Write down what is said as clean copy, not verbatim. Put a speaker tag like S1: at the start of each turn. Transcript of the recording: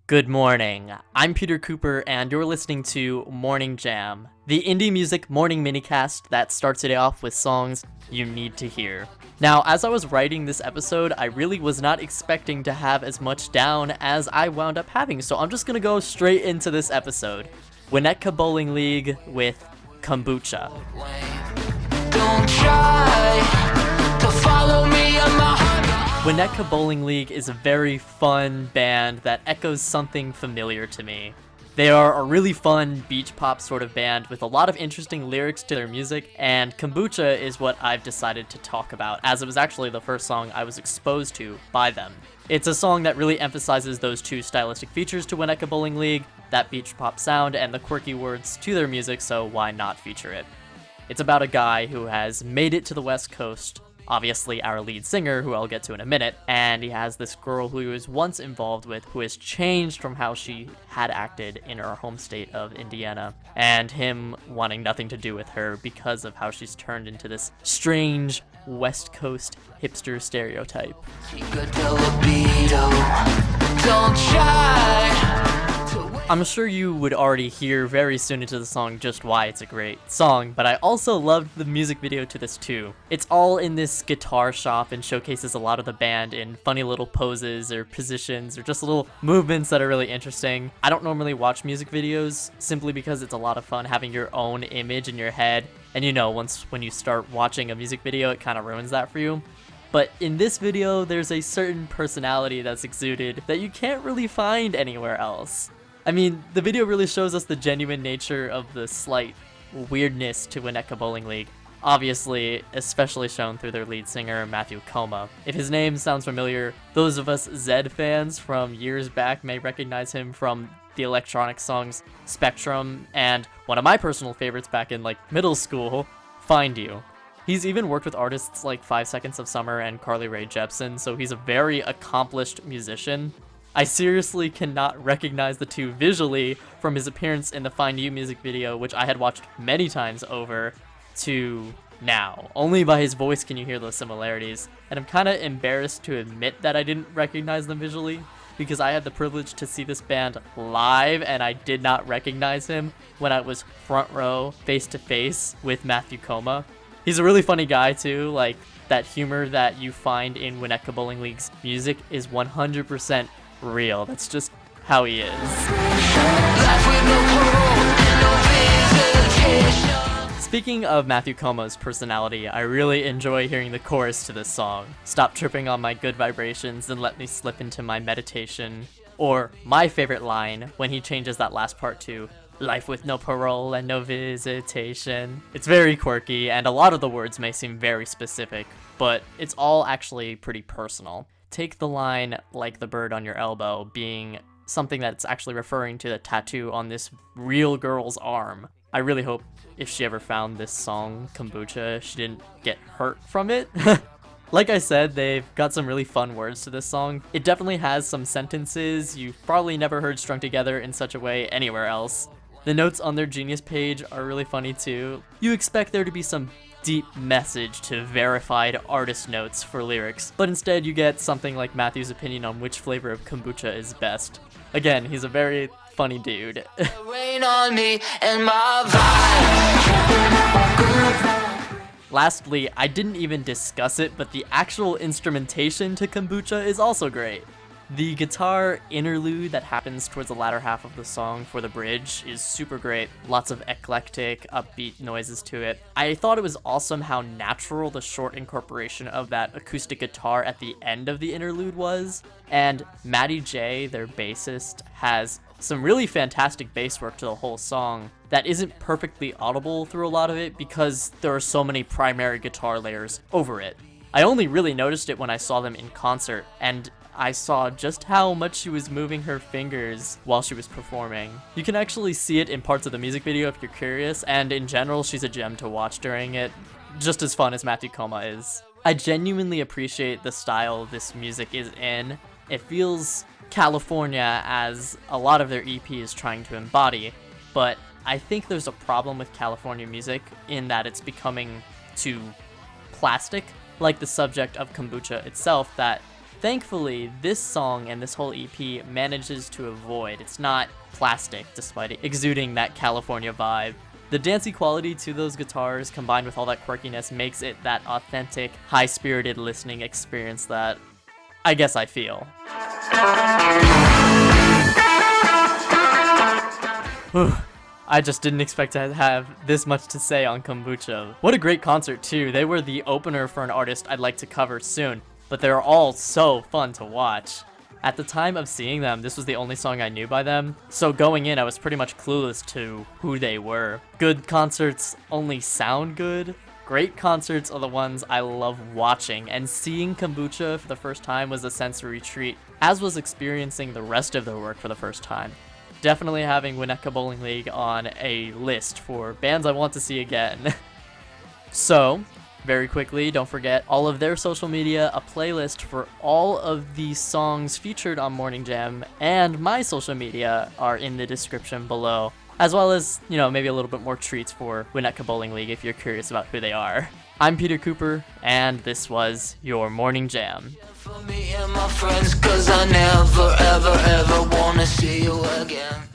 S1: Good morning. I'm Peter Cooper, and you're listening to Morning Jam, the indie music morning minicast that starts today off with songs you need to hear. Now, as I was writing this episode, I really was not expecting to have as much down as I wound up having, so I'm just gonna go straight into this episode. Winnetka Bowling League with Kombucha. Don't try to follow me on my heart. Winnetka Bowling League is a very fun band that echoes something familiar to me. They are a really fun beach pop sort of band with a lot of interesting lyrics to their music, and Kombucha is what I've decided to talk about, as it was actually the first song I was exposed to by them. It's a song that really emphasizes those two stylistic features to Winnetka Bowling League, that beach pop sound and the quirky words to their music, so why not feature it? It's about a guy who has made it to the West Coast, obviously our lead singer, who I'll get to in a minute, and he has this girl who he was once involved with who has changed from how she had acted in her home state of Indiana, and him wanting nothing to do with her because of how she's turned into this strange West Coast hipster stereotype. Don't try. I'm sure you would already hear very soon into the song just why it's a great song, but I also loved the music video to this too. It's all in this guitar shop and showcases a lot of the band in funny little poses or positions or just little movements that are really interesting. I don't normally watch music videos simply because it's a lot of fun having your own image in your head, and you know, when you start watching a music video, it kind of ruins that for you. But in this video, there's a certain personality that's exuded that you can't really find anywhere else. I mean, the video really shows us the genuine nature of the slight weirdness to Winnetka Bowling League. Obviously, especially shown through their lead singer, Matthew Koma. If his name sounds familiar, those of us Zed fans from years back may recognize him from the electronic songs Spectrum and one of my personal favorites back in middle school, Find You. He's even worked with artists like 5 Seconds of Summer and Carly Rae Jepsen, so he's a very accomplished musician. I seriously cannot recognize the two visually from his appearance in the Find You music video, which I had watched many times over, to now. Only by his voice can you hear those similarities, and I'm kind of embarrassed to admit that I didn't recognize them visually, because I had the privilege to see this band live and I did not recognize him when I was front row, face to face with Matthew Koma. He's a really funny guy too, that humor that you find in Winnetka Bowling League's music is 100% real. That's just how he is. Speaking of Matthew Koma's personality, I really enjoy hearing the chorus to this song. Stop tripping on my good vibrations and let me slip into my meditation. Or my favorite line, when he changes that last part to life with no parole and no visitation. It's very quirky, and a lot of the words may seem very specific, but it's all actually pretty personal. Take the line, like the bird on your elbow, being something that's actually referring to the tattoo on this real girl's arm. I really hope if she ever found this song, Kombucha, she didn't get hurt from it. Like I said, they've got some really fun words to this song. It definitely has some sentences you've probably never heard strung together in such a way anywhere else. The notes on their Genius page are really funny too. You expect there to be some deep message to verified artist notes for lyrics, but instead you get something like Matthew's opinion on which flavor of kombucha is best. Again, he's a very funny dude. Lastly, I didn't even discuss it, but the actual instrumentation to Kombucha is also great. The guitar interlude that happens towards the latter half of the song for the bridge is super great. Lots of eclectic, upbeat noises to it. I thought it was awesome how natural the short incorporation of that acoustic guitar at the end of the interlude was. And Maddie J, their bassist, has some really fantastic bass work to the whole song that isn't perfectly audible through a lot of it because there are so many primary guitar layers over it. I only really noticed it when I saw them in concert, and I saw just how much she was moving her fingers while she was performing. You can actually see it in parts of the music video if you're curious, and in general, she's a gem to watch during it, just as fun as Matthew Koma is. I genuinely appreciate the style this music is in. It feels California, as a lot of their EP is trying to embody, but I think there's a problem with California music in that it's becoming too plastic, like the subject of Kombucha itself, that Thankfully, this song and this whole EP manages to avoid. It's not plastic, despite it exuding that California vibe. The dancey quality to those guitars, combined with all that quirkiness, makes it that authentic, high-spirited listening experience that I guess I feel. I just didn't expect to have this much to say on Kombucha. What a great concert too. They were the opener for an artist I'd like to cover soon, but they're all so fun to watch. At the time of seeing them, this was the only song I knew by them, so going in I was pretty much clueless to who they were. Good concerts only sound good. Great concerts are the ones I love watching, and seeing Kombucha for the first time was a sensory treat, as was experiencing the rest of their work for the first time. Definitely having Winnetka Bowling League on a list for bands I want to see again. So, very quickly, don't forget all of their social media, a playlist for all of the songs featured on Morning Jam, and my social media are in the description below, as well as, maybe a little bit more treats for Winnetka Bowling League if you're curious about who they are. I'm Peter Cooper, and this was your Morning Jam. For me and my friends, 'cause I never, ever, ever wanna see you again.